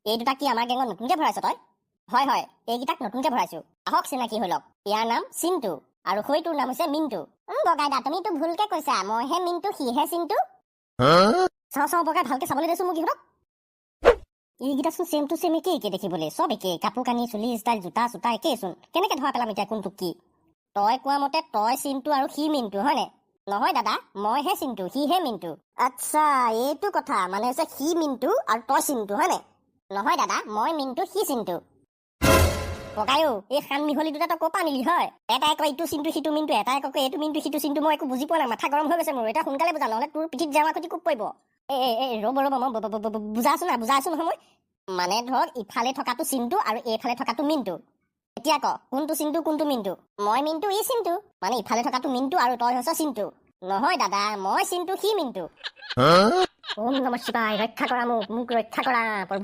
এই দুটা কি আমাৰ গেঙত নতুনকৈ ভৰাইছ তই? হয় হয়, এইকেইটাক নতুনকৈ ভৰাইছোঁ। আহক চিনাকি হৈ লওক। ইয়াৰ নাম চিন্তু আৰু সৈটোৰ নাম হৈছে মিণ্টু। বগাইদা, তুমিতো ভুলকে কৈছা। মইহে মিণ্টু, সিহে চিন্তু। চাওঁ বগাই, ভালকে চাবলৈ দেচোন মোক ইহঁতক। এইকেইটাচোন চেম টু চেম একে দেখিবলৈ, চব একে। কাপোৰ কানি, চুলি ষ্টাইল, জোতা চোতা একেইচোন। কেনেকে ধৰা পেলাম এতিয়া কোনটো কি? তই কোৱা মতে তই চিন্তু আৰু সি মিণ্টু, হয়নে? নহয় দাদা, মইহে চিন্তু, সিহে মিণ্টু। আচ্ছা, এইটো কথা। মানে হৈছে সি মিণ্টু আৰু তই চিন্তু, হয়নে? নহয় দাদা, মই মিণ্টু, সি চিন্তু। ককায়ো, এই খান মিহলি দুটা তই ক'ৰ পৰা আনিলি হয়? এটাই কয় ইটো চিন্তু সিটো মিণ্টু, এটাই কয় এইটো মিণ্টু সিটো চিন্তু। মই একো বুজি পোৱা নাই, মাথা গৰম হৈ গৈছে মোৰ। এতিয়া সোনকালে বুজা, নহ'লে তোৰ পিঠিত জেওৰা খুটি কোব পৰিব। ৰ'ব মই বুজাই আছো নহয় মই। মানে ধৰক ইফালে থকাটো চিন্তু আৰু এইফালে থকাটো মিণ্টু। এতিয়া ক, কোনটো চিন্তু কোনটো মিণ্টু? মই মিণ্টু, ই চিন্তু। মানে ইফালে থকাটো মিণ্টু আৰু তই হৈছ চিন্তু। নহয় দাদা, মই চিন্তু, সি মিণ্টু। ওম নমঃ শিৱায়, ৰক্ষা কৰা মোক ৰক্ষা কৰা।